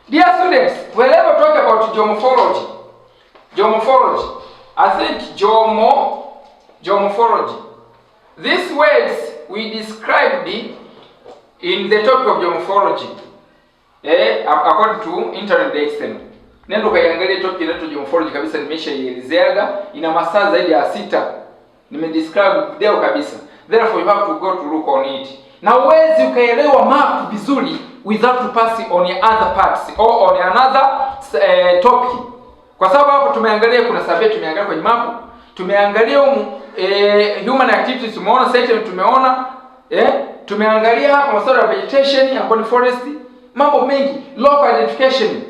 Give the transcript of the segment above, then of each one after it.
Dear students, whenever we talk about geomorphology, I think geomorphology. These words we described in the topic of geomorphology, according to Internet External. Nenda kaiangalia topic inaitwa geomorphology kabisa, nimeshaielezeaga, ina masaa zaidi ya 6. Nimedescribe video kabisa. Therefore you have to go to look on it. Na huwezi ukaelewa map vizuri without to pass on your other parts or on another topic. Kwa sababu hapo tumeangalia kuna survey, tumeangalia kwenye map, tumeangalia human activities, tumeona settlement, tumeona tumeangalia hapa masuala ya vegetation ambapo forest, mambo mengi, local identification,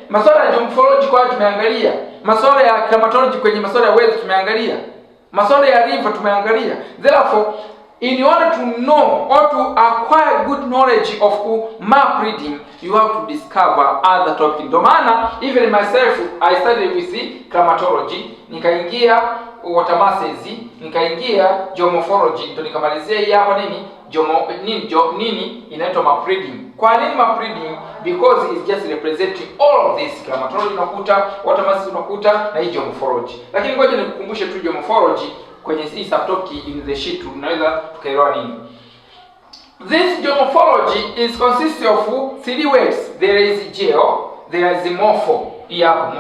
masuala ya geomorphology kwa tumeangalia, masuala ya climatology kwenye masuala ya weather tumeangalia, masuala ya river tumeangalia. Therefore, in order to know or to acquire good knowledge of map reading, you have to discover other topics. Ndio maana even myself I studied with climatology, nikaingia water masses, nikaingia geomorphology, ndio nikamalizia hii hapa nini inaitwa map reading. Kwa nini map reading? Because it's just representing all of this. Climatology unakuta, water masses unakuta, na hii geomorphology. Lakini ngoja nikukumbushe tu geomorphology kwenye hii subtopic in the sheet, tunaweza tukaelewa nini. This geomorphology is consists of 3 words. There is geo, there is morpho. Hii hapa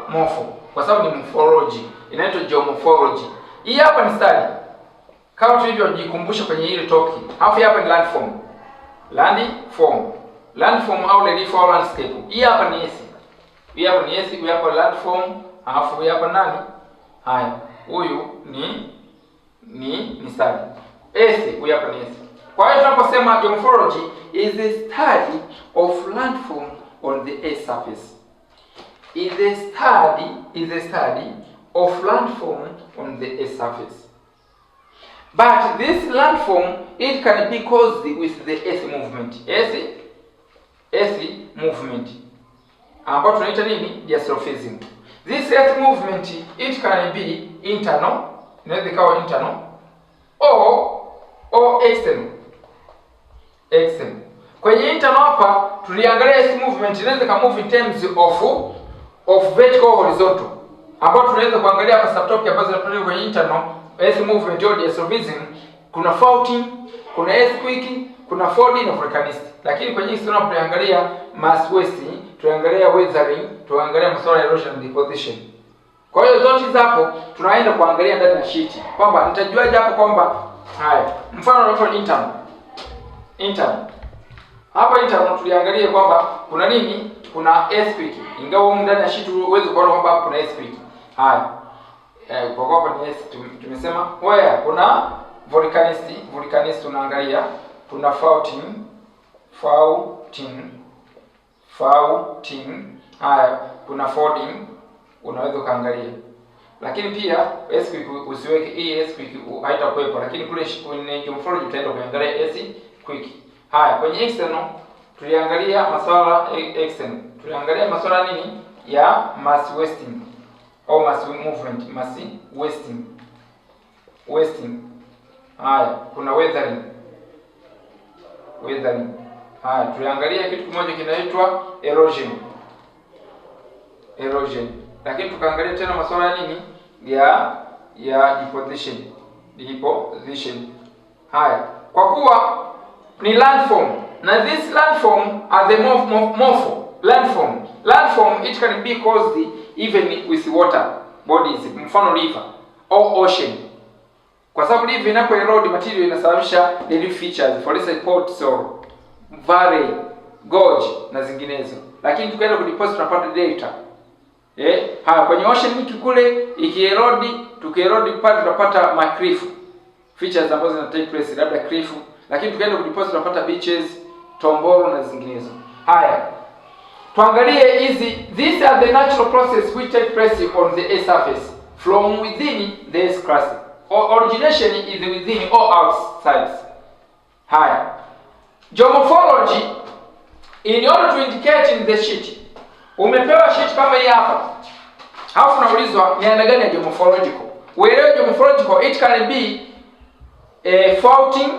morpho. Kwa sababu ni morphology, inaitwa geomorphology. Hii hapa ni study. Kama tulivyojikumbusha kwenye ile topic. Alafu hapa ni landform. Landform au relief au landscape. Hii hapa ni esi. Hii hapa landform, alafu hii hapa nani? Haya. Huyu ni study. Huyu hapa ni esi. Kwa hiyo tunaposema geomorphology is the study of landform on the earth surface. Is the study of landform on the earth surface. But this landform, it can be caused with the earth movement. Earth movement. Ambapo tunaita nini? Geostrophism. This earth movement, it can be internal, inaweza ikawa internal or external. Kwenye internal hapa tuliangalia earth movement, inaweza ka move in terms of vertical horizontal. Ambapo tunaweza kuangalia hapa subtopic ambazo tunapeleka kwenye internal earth movement or geostrophism, kuna faulting, kuna earthquake, kuna folding na volcanistic. Lakini kwenye hizo tunapoangalia mass wasting, tuangalia weathering, tuangalia masuala ya erosion and deposition. Kwa hiyo zote hapo tunaenda kuangalia ndani ya sheet kwamba nitajuaje hapo kwamba haya. Mfano wa internal. Hapa internal tuliangalia kwamba kuna nini? Kuna earthquake. Ingawa ndani ya sheet uweze kuona kwamba hapo kuna earthquake. Haya. Kwa hapa ni tumesema where kuna volcanistic tunaangalia, kuna faulting. Haya, kuna folding unaweza kaangalia. Lakini pia earthquake usiweke hii earthquake haitakuwepo, lakini kule kwenye geomorphology utaenda kuangalia earthquake. Haya, kwenye external tuliangalia masuala external. Tuliangalia masuala nini? Ya mass wasting au mass movement, mass wasting. Haya, kuna weathering. Haya, tuliangalia kitu kimoja kinaitwa erosion. Lakini tukaangalia tena masuala ya nini? Ya deposition. Haya, kwa kuwa ni landform, na this landform are the morpho. Landform it can be caused even with water bodies, mfano river or ocean. Kwa sababu river inapo erode material inasababisha relief features, for instance ports or valley, gorge na zinginezo. Lakini tukaenda kudeposit tunapata delta. Haya, kwenye ocean miki kule tukierode pale tunapata macliff features ambazo zina take place labda cliff. Lakini tukaenda kudeposit tunapata beaches, tombolo na zinginezo. Haya, tuangalie hizi. These are the natural process which take place on the earth surface from within the earth crust. Origination is within or outside. Haya, geomorphology, in order to indicate in the sheet, umepewa sheet kama hii hapa. Alafu unaulizwa ni aina gani ya geomorphological. Uelewe geomorphological, it can be faulting,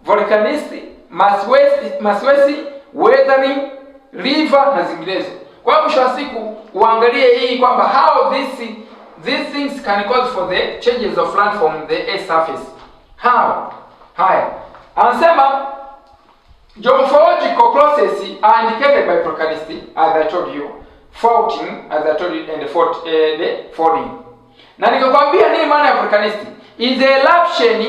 volcanistic, mass wasting, weathering, river na zinginezo. Kwa hiyo mwisho wa siku uangalie hii kwamba how these things can cause for the changes of land from the earth surface. How? Haya. Anasema geomorphological processes are indicated by volcanicity, as I told you, faulting, as I told you, and the folding. Na nikakwambia nini maana ya volcanicity? Is the eruption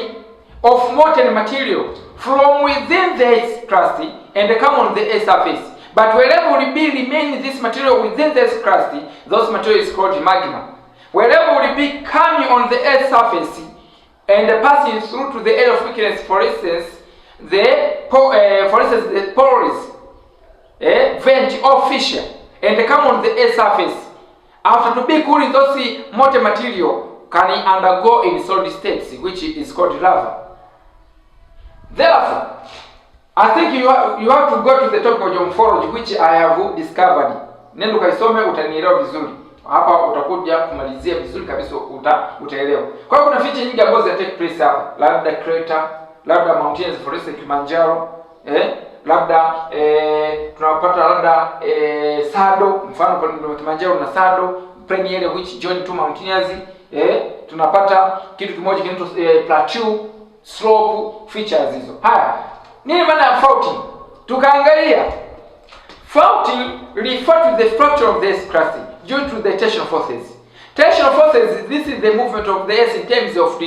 of molten material from within the earth's crust and come on the earth's surface. But wherever will be remain this material within the earth's crust, those material is called magma. Wherever will be coming on the earth's surface and passing through to the area of weakness, for instance, the pores, vent or fissure, and come on the earth's surface. After to be cooling, those molten material can undergo in solid states, which is called lava. Therefore, I think you have to go to the topic of geomorphology, which I have discovered. Nenda kaisome utanielewa vizuri. Hapa utakuja kumalizia vizuri kabisa, utaelewa. Kwa hiyo kuna feature nyingi ambazo zina take place hapa. Labda crater, labda mountains for instance Kilimanjaro, labda tunapata labda sado, mfano kwa Kilimanjaro na sado, plain area which join two mountains, tunapata kitu kimoja kinaitwa plateau, slope, features hizo. Haya, nini maana ya faulting? Tukaangalia faulting refer to the fracture of the earth's crust due to the tension forces. Tension forces, this is the movement of the earth in terms of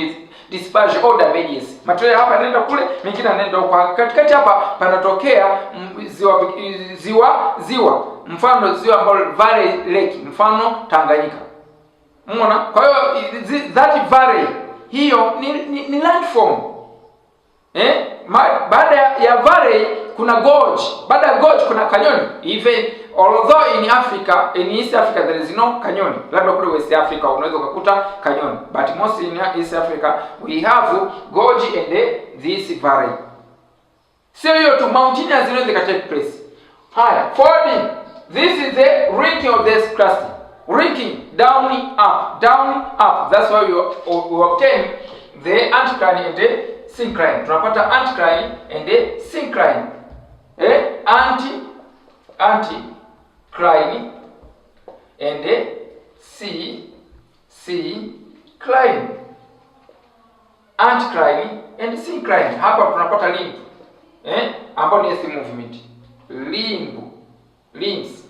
dispersion or damages. Material hapa yanaenda kule, mengine yanaenda huko. Katikati hapa panatokea ziwa. Mfano ziwa ambalo Valley Lake, mfano Tanganyika. Umeona? Kwa hiyo that valley hiyo ni landform. Baada ya valley kuna gorge, baada ya gorge kuna canyon. Even although in East Africa there is no canyon, labda kule West Africa unaweza kukuta canyon, but mostly in East Africa we have gorge and this valley. So hiyo to mountainous zinaweza take place. Haya, folding, this is the wrinking of the crust. Wrinking, down up. That's why we obtain the anticline and the syncline. Tunapata anticline and the syncline. Anticline and the syncline. Anticline and syncline. Hapa tunapata limb. Ambapo ni earth movement. Limbs.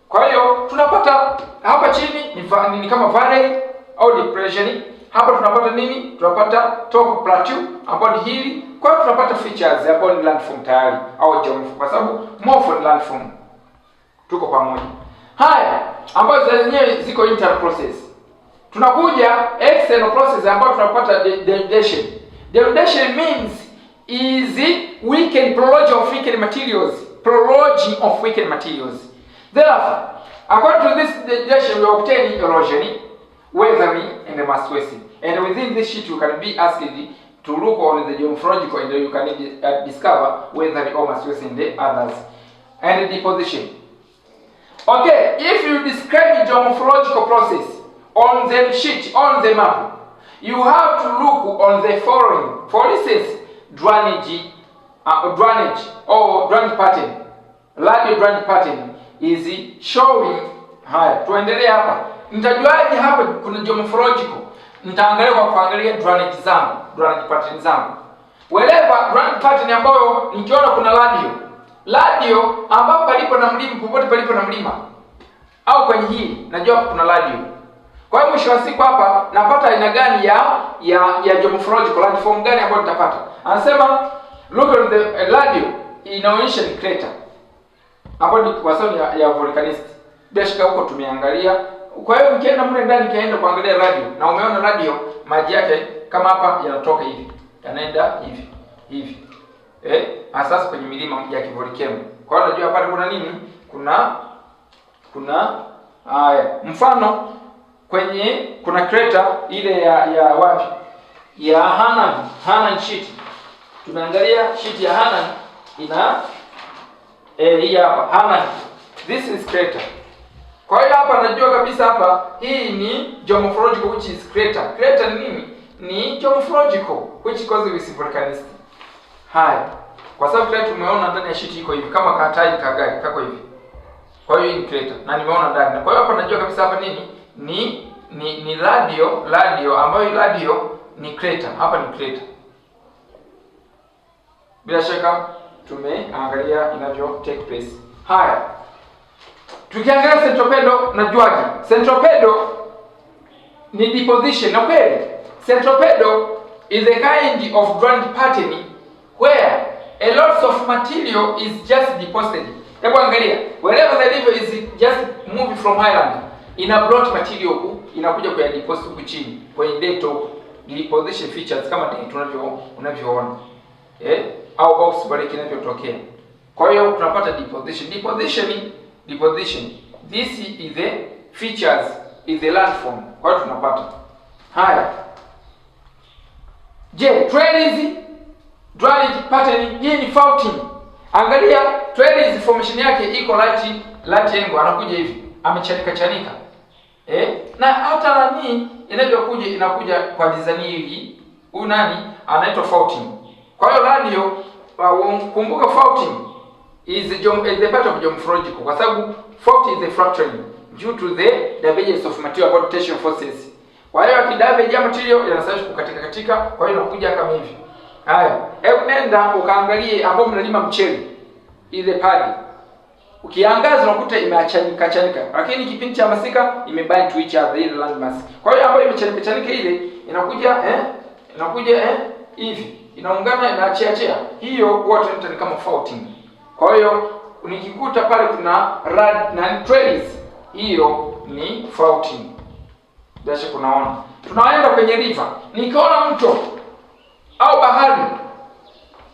Kwa hiyo tunapata hapa chini ni kama valley au depression. Hapa tunapata nini? Tunapata top plateau ambapo ni hili. Kwa hiyo tunapata features hapo ni landform tayari au geomorph, kwa sababu morpho landform. Tuko pamoja. Haya, ambazo zenyewe ziko internal process. Tunakuja external process ambapo tunapata denudation. Denudation means is weakened prolonging of weakened materials. Therefore, according to this denudation, we obtain erosion, weathering, and mass wasting. And within this sheet, you can be asked to look on the geomorphological, and you can discover weathering or mass wasting and the others, and deposition. Okay, if you describe the geomorphological process on the sheet, on the map, you have to look on the following. For instance, drainage or drainage pattern. Radial drainage pattern is showing. Haya, tuendelee hapa. Nitajuaje hapa kuna geomorphological? Nitaangalia kwa kuangalia drainage pattern zangu. Wherever drainage pattern ambayo nikiona kuna radial ambapo palipo na mlima, popote palipo na mlima au kwenye hii najua kuna radial. Kwa hiyo mwisho wa siku hapa napata aina gani ya geomorphological landform gani ambayo nitapata? Anasema look at the radial inaonyesha ni crater. Hapo ni kwa sababu ya volcanistic. Bila shaka huko tumeangalia. Kwa hiyo ukienda mle ndani kaenda kuangalia radial na umeona radial maji yake kama hapa yanatoka hivi. Yanaenda hivi. Hasa kwenye milima ya kivolcano. Kwa hiyo unajua pale kuna nini? Kuna haya. Mfano kwenye kuna crater ile ya wapi? Ya Hanan sheet. Tumeangalia sheet ya Hanan ina hii hapa Hanan. This is crater. Kwa hiyo hapa najua kabisa hapa hii ni geomorphological which is crater. Crater ni nini? Ni geomorphological which causes with volcanicity. Haya. Kwa sababu tayari tumeona ndani ya sheet iko hivi kama kataji kagari kako hivi. Kwa hiyo hii ni crater na nimeona ndani. Kwa hiyo hapa najua kabisa hapa nini? Ni radio ambayo radio ni crater. Hapa ni crater. Bila shaka tumeangalia inavyo take place. Haya. Tukiangalia centropedo najuaje? Centropedo ni deposition. Na kweli centropedo is a kind of grand pattern where a lot of material is just deposited. Hebu angalia, wherever the river is just moving from highland, ina brought material huku, inakuja kwa deposit huku chini kwenye delta deposition features kama unavyoona. Au box pale kinavyotokea. Kwa hiyo tunapata deposition. This is the features is the landform. Kwa hiyo tunapata. Haya. Je, trellis drainage pattern hii ni faulting. Angalia trellis formation yake iko right angle, anakuja hivi. Amechanika. Na hata nani inakuja kwa design hii. Huyu nani anaitwa faulting. Kwa hiyo radio kumbuka faulting is the part of geomorphological kwa sababu fault is a fracturing due to the divergence of material about tension forces. Kwa hiyo akidamage ya material yanasababisha kukatika, kwa hiyo inakuja kama hivi. Haya, hebu nenda ukaangalie ambapo mnalima mchele ile padi. Ukiangaza unakuta imeachanika, lakini kipindi cha masika imebind to each other ile landmass. Kwa hiyo ambayo imechanika ile inakuja hivi. Inaungana inaachia. Hiyo huwa tunaita kama faulting. Kwa hiyo nikikuta pale kuna trellis, hiyo ni faulting. Dasha kunaona. Tunaenda kwenye river. Nikiona mto au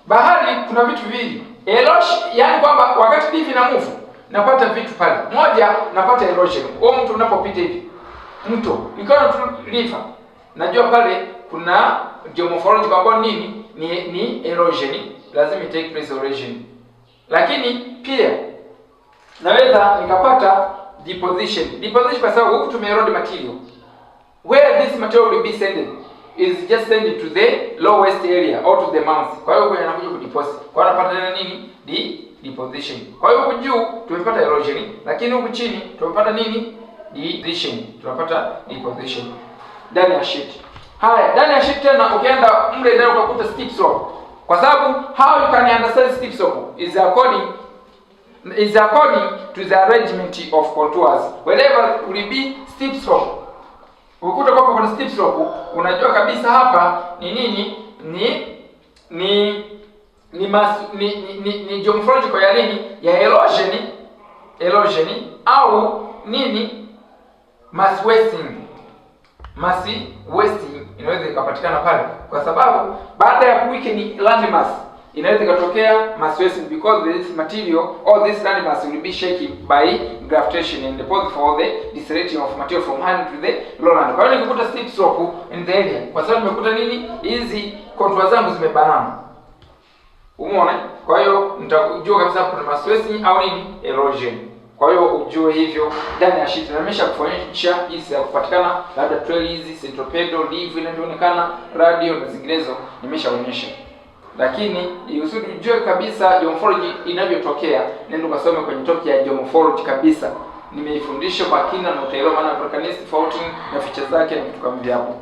bahari kuna vitu viwili. Erosion, yani kwamba wakati hivi na move napata vitu pale. Moja napata erosion. Mtu unapopita hivi. Mto. Nikiona tu river. Najua pale kuna geomorphological ambayo ni erosion, lazima take place erosion. Lakini pia naweza nikapata deposition kwa sababu huku tumeerode material. Where this material will be sended is just sent to the lowest area or to the mouth. Kwa hiyo kwenye anakuja kudeposit. Kwa hiyo anapata nini? Deposition. Kwa hiyo huku juu tumepata erosion, lakini huku chini tumepata nini? Deposition. Tunapata deposition ndani ya sheet. Haya, ndani ya sheet tena ukienda mle ndani utakuta steep slope. Kwa sababu how you can understand steep slope is according to the arrangement of contours. Wherever will be steep slope. Ukuta kwa kuna steep slope, unajua kabisa hapa ni nini? Ni geomorphological ya nini? Ya erosion au nini? Mass wasting inaweza ikapatikana pale kwa sababu baada ya weaken landmass inaweza ikatokea mass wasting because this material or this landmass will be shaken by gravitation and deposit for the decelerating of material from high to the lowland. Kwa hiyo nikikuta steep slope in the area kwa sababu nimekuta nini? Hizi contours zangu zimebanana. Umeona? Kwa hiyo nitajua kabisa kuna mass wasting au nini? Erosion. Kwa hiyo ujue hivyo ndani ya sheet. Na nimeshakufanyisha jinsi ya kupatikana labda trellis, centropedo, leaf inavyoonekana, radio na zinginezo nimeshaonyesha. Lakini usudi ujue kabisa geomorphology inavyotokea, nenda ukasome kwenye topic ya geomorphology kabisa. Nimeifundisha kwa kina na utaelewa maana volcanic faulting na features zake na vitu kama hivyo.